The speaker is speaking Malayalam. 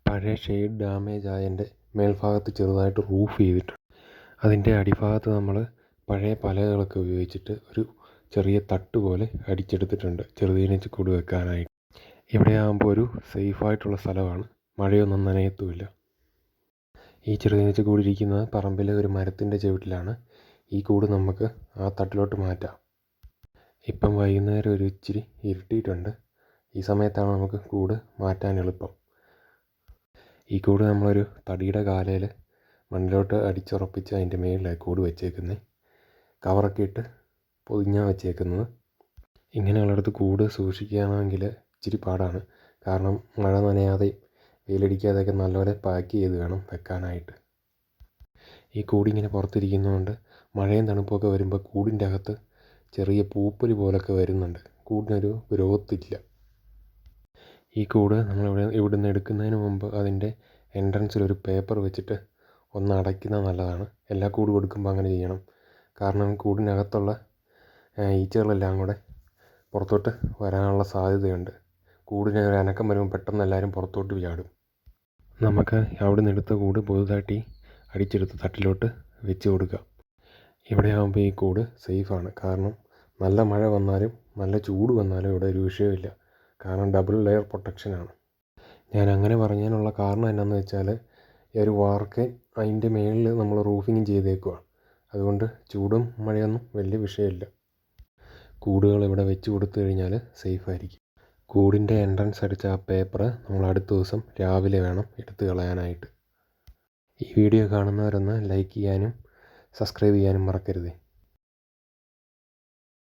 പഴയ ഷെയ്ഡ് ഡാമേജ് ആയതിൻ്റെ മേൽഭാഗത്ത് ചെറുതായിട്ട് റൂഫ് ചെയ്തിട്ടുണ്ട്. അതിൻ്റെ അടിഭാഗത്ത് നമ്മൾ പഴയ പലകളൊക്കെ ഉപയോഗിച്ചിട്ട് ഒരു ചെറിയ തട്ട് പോലെ അടിച്ചെടുത്തിട്ടുണ്ട് ചെറുതേനീച്ചക്കൂട് വെക്കാനായിട്ട്. ഇവിടെ ആകുമ്പോൾ ഒരു സേഫായിട്ടുള്ള സ്ഥലമാണ്, മഴയൊന്നും നനയത്തുമില്ല. ഈ ചെറുതേനീച്ചക്കൂട് ഇരിക്കുന്നത് പറമ്പിലെ ഒരു മരത്തിൻ്റെ ചുവട്ടിലാണ്. ഈ കൂട് നമുക്ക് ആ തട്ടിലോട്ട് മാറ്റാം. ഇപ്പം വൈകുന്നേരം ഒരു ഇച്ചിരി ഇരുട്ടിയിട്ടുണ്ട്. ഈ സമയത്താണ് നമുക്ക് കൂട് മാറ്റാൻ എളുപ്പം. ഈ കൂട് നമ്മളൊരു തടിയുടെ കാലയിൽ മണ്ണിലോട്ട് അടിച്ചുറപ്പിച്ച് അതിൻ്റെ മേളിലാണ് കൂട് വെച്ചേക്കുന്നത്. കവറൊക്കെ ഇട്ട് പൊതിഞ്ഞാണ് വെച്ചേക്കുന്നത്. ഇങ്ങനെയുള്ളിടത്ത് കൂട് സൂക്ഷിക്കുകയാണെങ്കിൽ ഇച്ചിരി പാടാണ്. കാരണം മഴ നനയാതെയും വെയിലടിക്കാതെയൊക്കെ നല്ലപോലെ പാക്ക് ചെയ്ത് വേണം വെക്കാനായിട്ട്. ഈ കൂടിങ്ങനെ പുറത്തിരിക്കുന്നതുകൊണ്ട് മഴയും തണുപ്പൊക്കെ വരുമ്പോൾ കൂടിൻ്റെ അകത്ത് ചെറിയ പൂപ്പൽ പോലൊക്കെ വരുന്നുണ്ട്. കൂടിനൊരു ഗ്രോത്ത് ഇല്ല. ഈ കൂട് നമ്മൾ ഇവിടുന്ന് എടുക്കുന്നതിന് മുമ്പ് അതിൻ്റെ എൻട്രൻസിലൊരു പേപ്പർ വെച്ചിട്ട് ഒന്ന് അടയ്ക്കുന്നത് നല്ലതാണ്. എല്ലാ കൂട് കൊടുക്കുമ്പോൾ അങ്ങനെ ചെയ്യണം. കാരണം കൂടിനകത്തുള്ള ഈച്ചകളെല്ലാം കൂടെ പുറത്തോട്ട് വരാനുള്ള സാധ്യതയുണ്ട്. കൂടിന് ഒരു അനക്കം വരുമ്പോൾ പെട്ടെന്ന് എല്ലാവരും പുറത്തോട്ട് ചാടും. നമുക്ക് അവിടെ നിന്ന് എടുത്ത കൂട് പുതുതായിട്ട് അടിച്ചെടുത്ത് തട്ടിലോട്ട് വെച്ച് കൊടുക്കാം. ഇവിടെ ആകുമ്പോൾ ഈ കൂട് സേഫാണ്. കാരണം നല്ല മഴ വന്നാലും നല്ല ചൂട് വന്നാലും ഇവിടെ ഒരു വിഷയമില്ല. കാരണം ഡബിൾ ലെയർ പ്രൊട്ടക്ഷനാണ്. ഞാൻ അങ്ങനെ പറഞ്ഞതിനുള്ള കാരണം എന്നാന്ന് വെച്ചാൽ ഈ ഒരു വാർക്ക് അതിൻ്റെ മേളിൽ നമ്മൾ റൂഫിങ്ങും ചെയ്തേക്കുവാണ്. അതുകൊണ്ട് ചൂടും മഴയൊന്നും വലിയ വിഷയമില്ല. കൂടുകൾ ഇവിടെ വെച്ച് കൊടുത്തു കഴിഞ്ഞാൽ സേഫായിരിക്കും. കൂടിൻ്റെ എൻട്രൻസ് അടിച്ച ആ പേപ്പർ നമ്മൾ അടുത്ത ദിവസം രാവിലെ വേണം എടുത്ത് കളയാനായിട്ട്. ഈ വീഡിയോ കാണുന്നവരൊന്ന് ലൈക്ക് ചെയ്യാനും സബ്സ്ക്രൈബ് ചെയ്യാനും മറക്കരുത്.